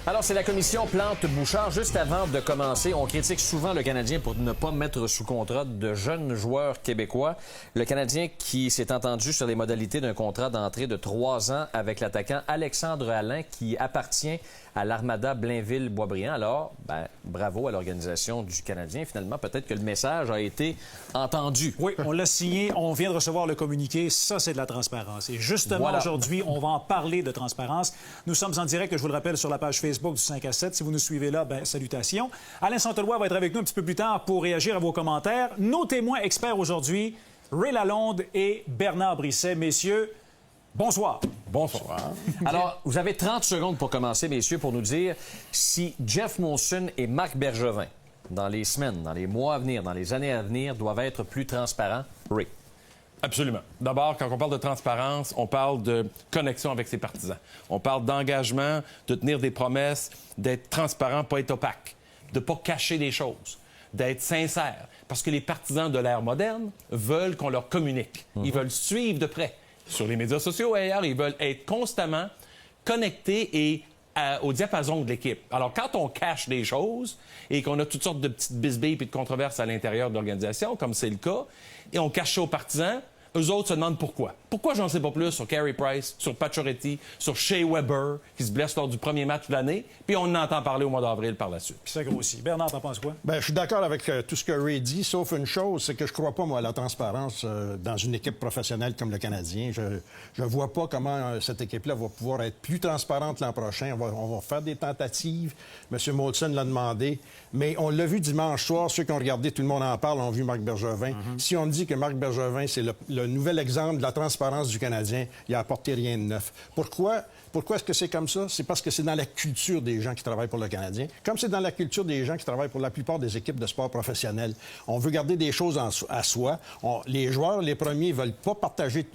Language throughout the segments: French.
Alors, c'est la commission Plante-Bouchard. Juste avant de commencer, on critique souvent le Canadien pour ne pas mettre sous contrat de jeunes joueurs québécois. Le Canadien qui s'est entendu sur les modalités d'un contrat d'entrée de 3 ans avec l'attaquant Alexandre Alain qui appartient à l'Armada Blainville-Boisbriand. Alors, bravo à l'organisation du Canadien. Finalement, peut-être que le message a été entendu. Oui, on l'a signé, on vient de recevoir le communiqué. Ça, c'est de la transparence. Et justement, aujourd'hui, on va en parler de transparence. Nous sommes en direct, je vous le rappelle, sur la page Facebook du 5 à 7. Si vous nous suivez là, salutations. Alain Saint-Éloi va être avec nous un petit peu plus tard pour réagir à vos commentaires. Nos témoins experts aujourd'hui, Ray Lalonde et Bernard Brisset. Messieurs, bonsoir. Bonsoir. Alors, vous avez 30 secondes pour commencer, messieurs, pour nous dire si Jeff Molson et Marc Bergevin, dans les semaines, dans les mois à venir, dans les années à venir, doivent être plus transparents. Ray. Absolument. D'abord, quand on parle de transparence, on parle de connexion avec ses partisans. On parle d'engagement, de tenir des promesses, d'être transparent, pas être opaque, de pas cacher des choses, d'être sincère. Parce que les partisans de l'ère moderne veulent qu'on leur communique. Ils veulent suivre de près. Sur les médias sociaux et ailleurs, ils veulent être constamment connectés et au diapason de l'équipe. Alors, quand on cache des choses et qu'on a toutes sortes de petites bisbilles et de controverses à l'intérieur de l'organisation, comme c'est le cas, et on cache ça aux partisans, eux autres se demandent pourquoi. Pourquoi j'en sais pas plus sur Carey Price, sur Pacioretty, sur Shea Weber, qui se blesse lors du premier match de l'année, puis on en entend parler au mois d'avril par la suite. Puis ça grossit. Bernard, t'en penses quoi? Je suis d'accord avec tout ce que Ray dit, sauf une chose, c'est que je crois pas, moi, à la transparence dans une équipe professionnelle comme le Canadien. Je vois pas comment cette équipe-là va pouvoir être plus transparente l'an prochain. On va faire des tentatives. M. Molson l'a demandé. Mais on l'a vu dimanche soir, ceux qui ont regardé, tout le monde en parle, ont vu Marc Bergevin. Si on dit que Marc Bergevin, c'est le nouvel exemple de la transparence du Canadien, il n'a apporté rien de neuf. Pourquoi est-ce que c'est comme ça? C'est parce que c'est dans la culture des gens qui travaillent pour le Canadien, comme c'est dans la culture des gens qui travaillent pour la plupart des équipes de sport professionnels. On veut garder des choses à soi. Les joueurs, les premiers, veulent pas partager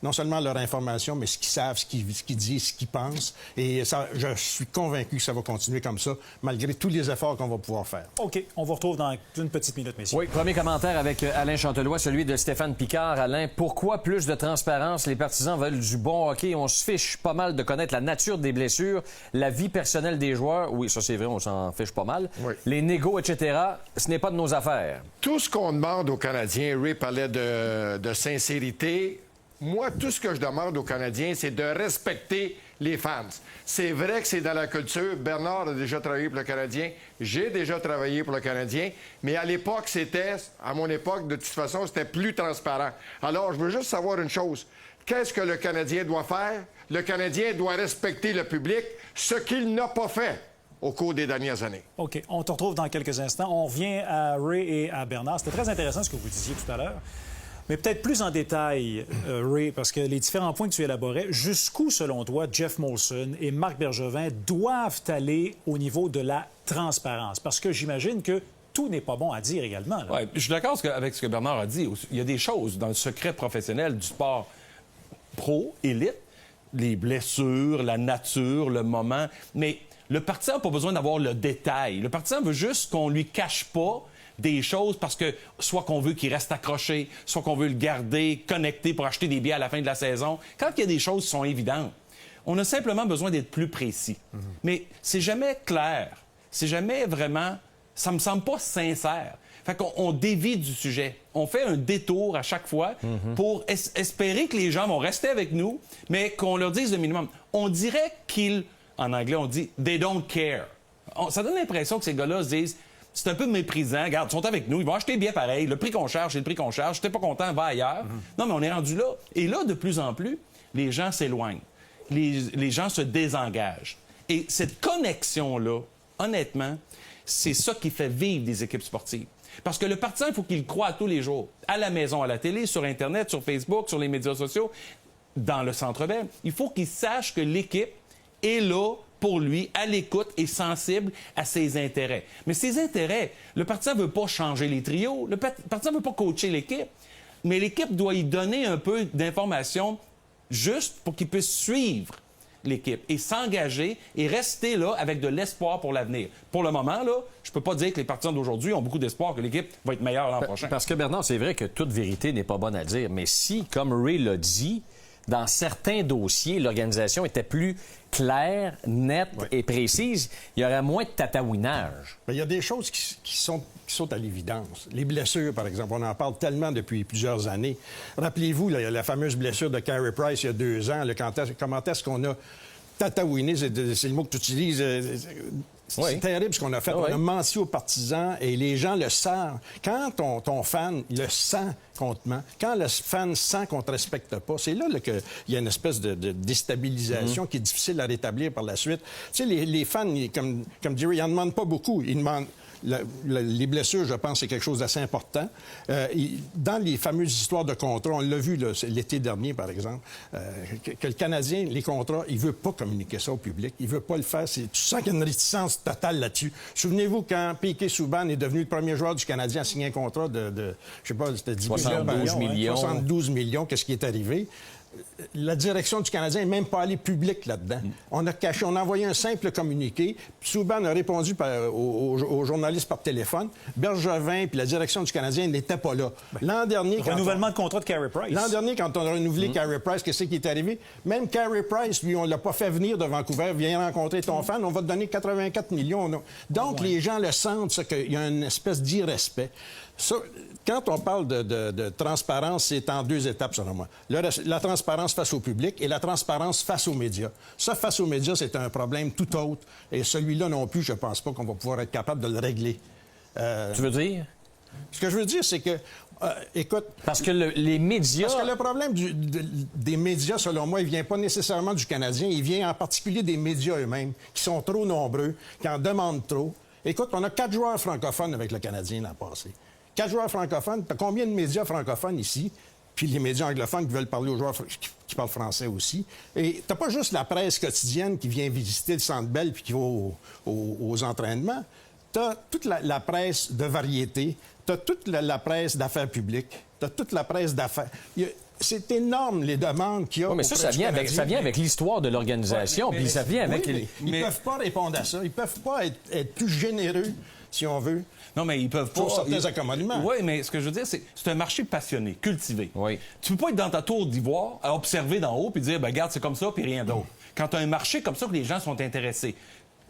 non seulement leur information, mais ce qu'ils savent, ce qu'ils disent, ce qu'ils pensent. Et ça, je suis convaincu que ça va continuer comme ça, malgré tous les efforts qu'on va pouvoir faire. OK. On vous retrouve dans une petite minute, messieurs. Oui, premier commentaire avec Alain Chantelois, celui de Stéphane Picard. Alain, pourquoi plus de transparence? Les partisans veulent du bon hockey. On se fiche pas mal de connaître la nature des blessures, la vie personnelle des joueurs. Oui, ça c'est vrai, on s'en fiche pas mal. Oui. Les négos, etc., ce n'est pas de nos affaires. Tout ce qu'on demande aux Canadiens, Ray parlait de sincérité. Moi, tout ce que je demande aux Canadiens, c'est de respecter les fans. C'est vrai que c'est dans la culture. Bernard a déjà travaillé pour le Canadien. J'ai déjà travaillé pour le Canadien. Mais à l'époque, à mon époque, de toute façon, c'était plus transparent. Alors, je veux juste savoir une chose. Qu'est-ce que le Canadien doit faire? Le Canadien doit respecter le public, ce qu'il n'a pas fait au cours des dernières années. OK. On te retrouve dans quelques instants. On revient à Ray et à Bernard. C'était très intéressant ce que vous disiez tout à l'heure. Mais peut-être plus en détail, Ray, parce que les différents points que tu élaborais, jusqu'où, selon toi, Jeff Molson et Marc Bergevin doivent aller au niveau de la transparence? Parce que j'imagine que tout n'est pas bon à dire également. Oui, je suis d'accord avec ce que Bernard a dit. Il y a des choses dans le secret professionnel du sport pro, élite, les blessures, la nature, le moment. Mais le partisan n'a pas besoin d'avoir le détail. Le partisan veut juste qu'on lui cache pas des choses parce que soit qu'on veut qu'il reste accroché, soit qu'on veut le garder connecté pour acheter des billets à la fin de la saison. Quand il y a des choses qui sont évidentes, on a simplement besoin d'être plus précis. Mais c'est jamais clair. C'est jamais vraiment... Ça me semble pas sincère. Fait qu'on dévie du sujet. On fait un détour à chaque fois pour espérer que les gens vont rester avec nous, mais qu'on leur dise le minimum. On dirait en anglais, on dit « they don't care ». Ça donne l'impression que ces gars-là se disent « c'est un peu méprisant, regarde, ils sont avec nous, ils vont acheter bien pareil, le prix qu'on charge, c'est le prix qu'on charge, si t'es pas content, va ailleurs ». Non, mais on est rendu là. Et là, de plus en plus, les gens s'éloignent. Les gens se désengagent. Et cette connexion-là, honnêtement, c'est ça qui fait vivre des équipes sportives. Parce que le partisan, il faut qu'il croie tous les jours. À la maison, à la télé, sur Internet, sur Facebook, sur les médias sociaux, dans le Centre Bell. Il faut qu'il sache que l'équipe est là pour lui, à l'écoute et sensible à ses intérêts. Mais ses intérêts, le partisan ne veut pas changer les trios, le partisan ne veut pas coacher l'équipe, mais l'équipe doit y donner un peu d'informations juste pour qu'il puisse suivre l'équipe et s'engager et rester là avec de l'espoir pour l'avenir. Pour le moment, là, je peux pas dire que les partisans d'aujourd'hui ont beaucoup d'espoir que l'équipe va être meilleure l'an prochain. Parce que, Bernard, c'est vrai que toute vérité n'est pas bonne à dire, mais si, comme Ray l'a dit, dans certains dossiers, l'organisation était plus claire, nette et précise, il y aurait moins de tatouinage. Il y a des choses qui sont à l'évidence. Les blessures, par exemple, on en parle tellement depuis plusieurs années. Rappelez-vous, la fameuse blessure de Carey Price il y a 2 ans. Comment est-ce qu'on a tatouiné, c'est le mot que tu utilises. C'est terrible ce qu'on a fait. On a menti aux partisans et les gens le savent. Quand ton fan le sent qu'on te ment, quand le fan sent qu'on te respecte pas, c'est là qu'il y a une espèce de déstabilisation qui est difficile à rétablir par la suite. Tu sais, les fans, comme Jerry, ils n'en demandent pas beaucoup. Ils demandent... les blessures, je pense, c'est quelque chose d'assez important. Dans les fameuses histoires de contrats, on l'a vu l'été dernier, par exemple, que le Canadien, les contrats, il veut pas communiquer ça au public. Il veut pas le faire. Tu sens qu'il y a une réticence totale là-dessus. Souvenez-vous, quand Piquet Souban est devenu le premier joueur du Canadien à signer un contrat de je sais pas, c'était 10 72 millions. 72 millions, qu'est-ce qui est arrivé? La direction du Canadien n'est même pas allée publique là-dedans. On a envoyé un simple communiqué. Souban a répondu aux journalistes par téléphone. Bergevin puis la direction du Canadien n'étaient pas là. L'an dernier, renouvellement de contrat de Carey Price. L'an dernier, quand on a renouvelé Carey Price, qu'est-ce qui est arrivé? Même Carey Price, lui, on ne l'a pas fait venir de Vancouver. Viens rencontrer ton fan, on va te donner 84 millions. Donc, les gens le sentent, qu'il y a une espèce d'irrespect. Ça, quand on parle de transparence, c'est en 2 étapes, selon moi. La transparence face au public et la transparence face aux médias. Ça, face aux médias, c'est un problème tout autre. Et celui-là non plus, je ne pense pas qu'on va pouvoir être capable de le régler. Tu veux dire? Ce que je veux dire, c'est que, écoute... Parce que les médias... Parce que le problème des médias, selon moi, il ne vient pas nécessairement du Canadien. Il vient en particulier des médias eux-mêmes, qui sont trop nombreux, qui en demandent trop. Écoute, on a 4 joueurs francophones avec le Canadien l'an passé. 4 joueurs francophones. T'as combien de médias francophones ici? Puis les médias anglophones qui veulent parler aux joueurs qui parlent français aussi. Et t'as pas juste la presse quotidienne qui vient visiter le Centre Bell puis qui va aux entraînements. T'as toute la presse de variété. T'as toute la presse d'affaires publiques. T'as toute la presse d'affaires... C'est énorme, les demandes qu'il y a. Oui, mais ça vient avec l'histoire de l'organisation, puis ça vient avec... Ils ne peuvent pas répondre à ça. Ils ne peuvent pas être plus généreux, si on veut. Non, mais ils peuvent pas... Pour certains accommodements. Oui, mais ce que je veux dire, c'est un marché passionné, cultivé. Oui. Tu peux pas être dans ta tour d'ivoire à observer d'en haut puis dire, ben regarde, c'est comme ça, puis rien d'autre. Quand tu as un marché comme ça, que les gens sont intéressés.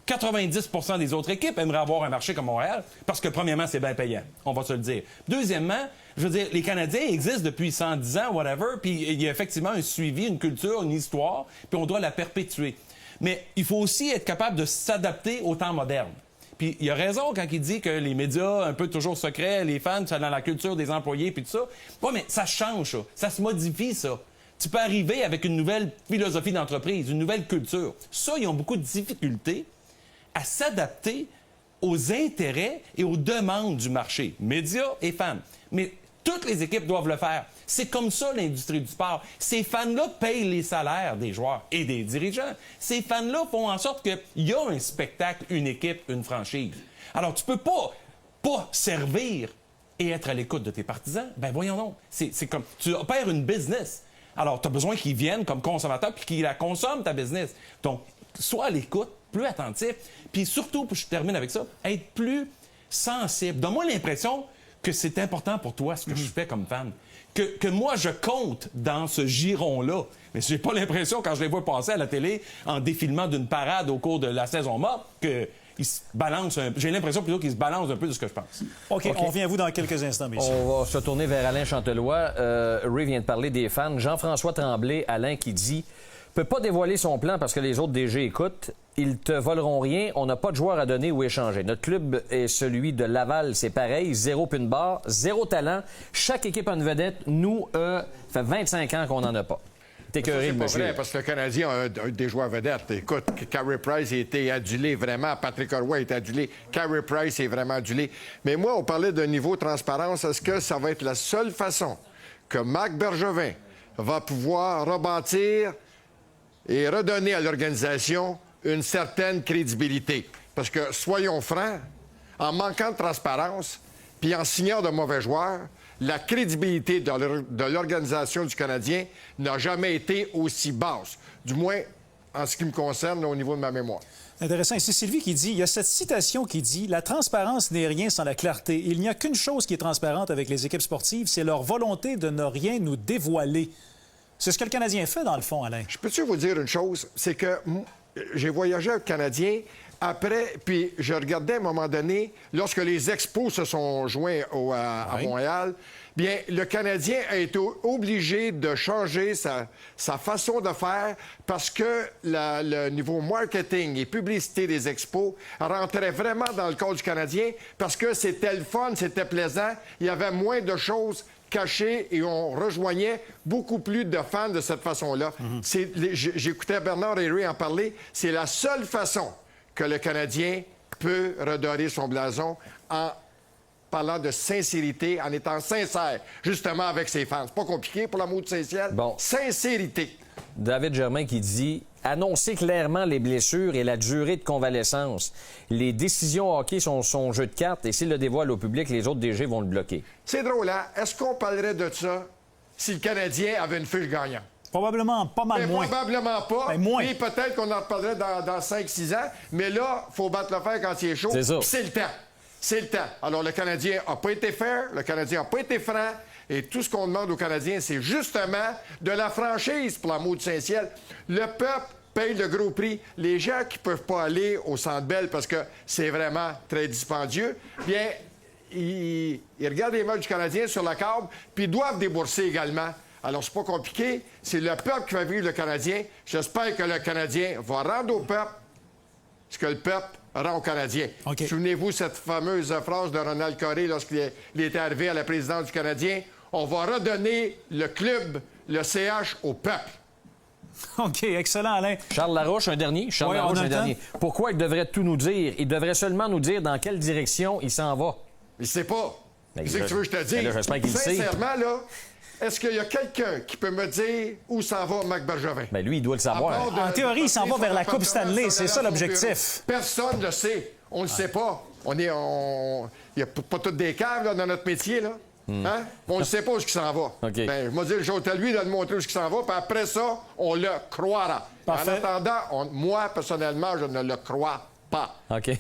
90 des autres équipes aimeraient avoir un marché comme Montréal parce que, premièrement, c'est bien payant. On va se le dire. Deuxièmement, je veux dire, les Canadiens existent depuis 110 ans, whatever, puis il y a effectivement un suivi, une culture, une histoire, puis on doit la perpétuer. Mais il faut aussi être capable de s'adapter au temps moderne. Puis il a raison quand il dit que les médias, un peu toujours secrets, les fans, c'est dans la culture des employés, puis tout ça. Oui, mais ça change, ça. Ça se modifie, ça. Tu peux arriver avec une nouvelle philosophie d'entreprise, une nouvelle culture. Ça, ils ont beaucoup de difficultés à s'adapter aux intérêts et aux demandes du marché, médias et fans. Mais toutes les équipes doivent le faire. C'est comme ça l'industrie du sport. Ces fans-là payent les salaires des joueurs et des dirigeants. Ces fans-là font en sorte qu'il y a un spectacle, une équipe, une franchise. Alors, tu peux pas servir et être à l'écoute de tes partisans. Ben voyons donc. C'est comme... Tu opères une business. Alors, tu as besoin qu'ils viennent comme consommateurs puis qu'ils la consomment, ta business. Donc, sois à l'écoute, plus attentif, puis surtout, puis je termine avec ça, être plus sensible. Donne-moi l'impression que c'est important pour toi, ce que je fais comme fan. Que moi, je compte dans ce giron-là. Mais j'ai pas l'impression, quand je les vois passer à la télé, en défilement d'une parade au cours de la saison morte, qu'ils se balancent j'ai l'impression plutôt qu'ils se balancent un peu de ce que je pense. OK, on revient à vous dans quelques instants, messieurs. On va se tourner vers Alain Chantelois. Ray vient de parler des fans. Jean-François Tremblay, Alain, qui dit... peut pas dévoiler son plan parce que les autres DG écoutent. Ils te voleront rien. On n'a pas de joueurs à donner ou échanger. Notre club est celui de Laval, c'est pareil. 0 pin bar, 0 talent. Chaque équipe a une vedette. Nous, ça fait 25 ans qu'on n'en a pas. T'es écœuré, monsieur. C'est pas vrai, parce que le Canadien a des joueurs vedettes. Écoute, Carey Price a été adulé vraiment. Patrick Roy a été adulé. Carey Price est vraiment adulé. Mais moi, on parlait d'un niveau de transparence. Est-ce que ça va être la seule façon que Marc Bergevin va pouvoir rebâtir et redonner à l'organisation une certaine crédibilité? Parce que, soyons francs, en manquant de transparence puis en signant de mauvais joueurs, la crédibilité de l'organisation du Canadien n'a jamais été aussi basse. Du moins, en ce qui me concerne, au niveau de ma mémoire. Intéressant. Et c'est Sylvie qui dit, il y a cette citation qui dit « La transparence n'est rien sans la clarté. Il n'y a qu'une chose qui est transparente avec les équipes sportives, c'est leur volonté de ne rien nous dévoiler. » C'est ce que le Canadien fait, dans le fond, Alain. Je peux-tu vous dire une chose? C'est que j'ai voyagé avec le Canadien. Après, puis je regardais à un moment donné, lorsque les Expos se sont joints à Montréal, bien, le Canadien a été obligé de changer sa façon de faire parce que le niveau marketing et publicité des Expos rentrait vraiment dans le corps du Canadien parce que c'était le fun, c'était plaisant, il y avait moins de choses cachées et on rejoignait beaucoup plus de fans de cette façon-là. J'écoutais Bernard et Ray en parler, c'est la seule façon que le Canadien peut redorer son blason en parlant de sincérité, en étant sincère, justement, avec ses fans. C'est pas compliqué pour l'amour de Saint-Ciel. Bon. Sincérité. David Germain qui dit « Annoncer clairement les blessures et la durée de convalescence. Les décisions hockey sont son jeu de cartes et s'il le dévoile au public, les autres DG vont le bloquer. » C'est drôle, hein? Est-ce qu'on parlerait de ça si le Canadien avait une fiche gagnante? Probablement pas mal moins. Probablement pas. Ben, moins. Et peut-être qu'on en reparlerait dans 5-6 ans. Mais là, il faut battre le fer quand il est chaud. C'est ça. C'est le temps. C'est le temps. Alors, le Canadien n'a pas été fair, le Canadien n'a pas été franc. Et tout ce qu'on demande aux Canadiens, c'est justement de la franchise pour l'amour de Saint-Ciel. Le peuple paye le gros prix. Les gens qui ne peuvent pas aller au Centre Bell parce que c'est vraiment très dispendieux, bien, ils regardent les matchs du Canadien sur la câble, puis ils doivent débourser également. Alors, c'est pas compliqué. C'est le peuple qui va vivre le Canadien. J'espère que le Canadien va rendre au peuple ce que le peuple rend aux Canadiens. Okay. Souvenez-vous cette fameuse phrase de Ronald Coré lorsqu'il était arrivé à la présidence du Canadien. On va redonner le club, le CH au peuple. OK, excellent, Alain. Charles Larouche, un dernier. Charles Larouche, un dernier. Pourquoi il devrait tout nous dire? Il devrait seulement nous dire dans quelle direction il s'en va. Il sait pas. Qu'est-ce que tu veux que je te dise? J'espère qu'il le sait. Sincèrement, là, est-ce qu'il y a quelqu'un qui peut me dire où s'en va Marc Bergevin? Bien, lui, il doit le savoir. En théorie, il s'en va vers la Coupe Stanley. C'est ça l'objectif. Personne ne le sait. On ne le sait pas. Il n'y a pas toutes des caves là, dans notre métier, là. Hein? On ne sait pas où il s'en va. Okay. Ben, je vais dire le jour à lui de le montrer où il s'en va, puis après ça, on le croira. Parfait. En attendant, moi, personnellement, je ne le crois pas. OK.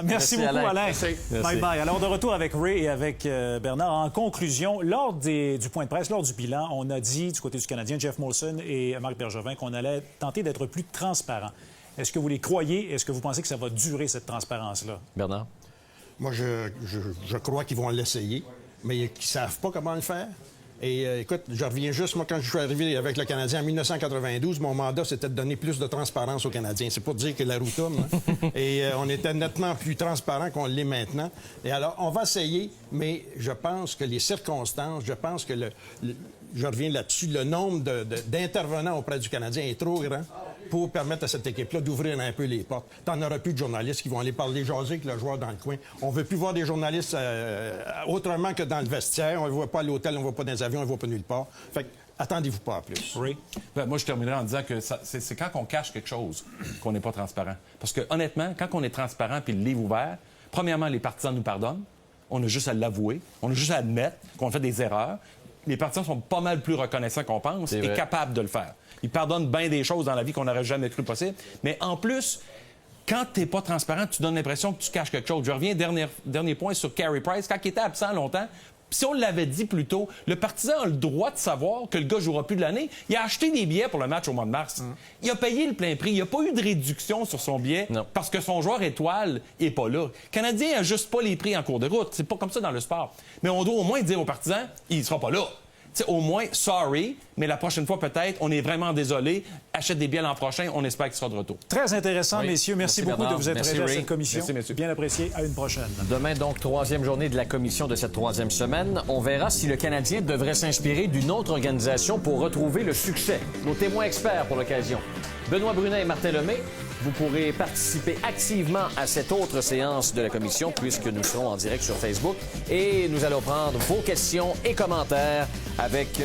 Merci beaucoup, Alain. Merci. Bye-bye. Alors, de retour avec Ray et avec Bernard. En conclusion, lors du point de presse, lors du bilan, on a dit, du côté du Canadien, Jeff Molson et Marc Bergevin, qu'on allait tenter d'être plus transparent. Est-ce que vous les croyez? Est-ce que vous pensez que ça va durer, cette transparence-là? Bernard? Moi, je crois qu'ils vont l'essayer, mais qu'ils ne savent pas comment le faire. Et écoute, je reviens juste, moi, quand je suis arrivé avec le Canadien en 1992, mon mandat, c'était de donner plus de transparence aux Canadiens. C'est pour dire que la roue tourne. Hein? Et on était nettement plus transparent qu'on l'est maintenant. Et alors, on va essayer, mais je pense que les circonstances, je pense que je reviens là-dessus, le nombre d'intervenants auprès du Canadien est trop grand pour permettre à cette équipe-là d'ouvrir un peu les portes. T'en auras plus de journalistes qui vont aller parler jaser avec le joueur dans le coin. On veut plus voir des journalistes autrement que dans le vestiaire. On ne voit pas à l'hôtel, on ne voit pas dans les avions, on ne voit pas nulle part. Fait que, attendez-vous pas à plus. Ray? Ben, moi, je terminerai en disant que c'est quand on cache quelque chose qu'on n'est pas transparent. Parce que, honnêtement, quand on est transparent puis le livre ouvert, premièrement, les partisans nous pardonnent. On a juste à l'avouer. On a juste à admettre qu'on fait des erreurs. Les partisans sont pas mal plus reconnaissants qu'on pense et capables de le faire. Ils pardonnent bien des choses dans la vie qu'on n'aurait jamais cru possible. Mais en plus, quand tu n'es pas transparent, tu donnes l'impression que tu caches quelque chose. Je reviens, dernier point sur Carey Price. Quand il était absent longtemps, si on l'avait dit plus tôt, le partisan a le droit de savoir que le gars ne jouera plus de l'année. Il a acheté des billets pour le match au mois de mars. Il a payé le plein prix. Il n'y a pas eu de réduction sur son billet parce que son joueur étoile n'est pas là. Le Canadien n'ajuste pas les prix en cours de route. C'est pas comme ça dans le sport. Mais on doit au moins dire aux partisans, il ne sera pas là. T'sais, au moins, sorry, mais la prochaine fois, peut-être, on est vraiment désolé. Achète des billets l'an prochain, on espère qu'il sera de retour. Très intéressant, messieurs. Merci beaucoup Bernard. de vous être prêtés à cette commission. Merci, messieurs. Bien apprécié. À une prochaine. Demain, donc, 3e journée de la commission de cette 3e semaine. On verra si le Canadien devrait s'inspirer d'une autre organisation pour retrouver le succès. Nos témoins experts pour l'occasion. Benoît Brunet et Martin Lemay, vous pourrez participer activement à cette autre séance de la commission puisque nous serons en direct sur Facebook et nous allons prendre vos questions et commentaires avec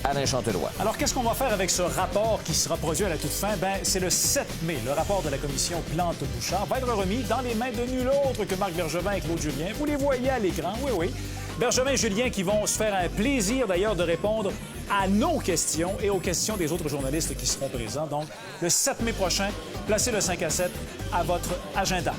Alain Chantelois. Alors, qu'est-ce qu'on va faire avec ce rapport qui sera produit à la toute fin? Bien, c'est le 7 mai. Le rapport de la commission Plante-Bouchard va être remis dans les mains de nul autre que Marc Bergevin et Claude Julien. Vous les voyez à l'écran, oui. Bergevin et Julien qui vont se faire un plaisir d'ailleurs de répondre à nos questions et aux questions des autres journalistes qui seront présents. Donc, le 7 mai prochain, placez le 5 à 7 à votre agenda.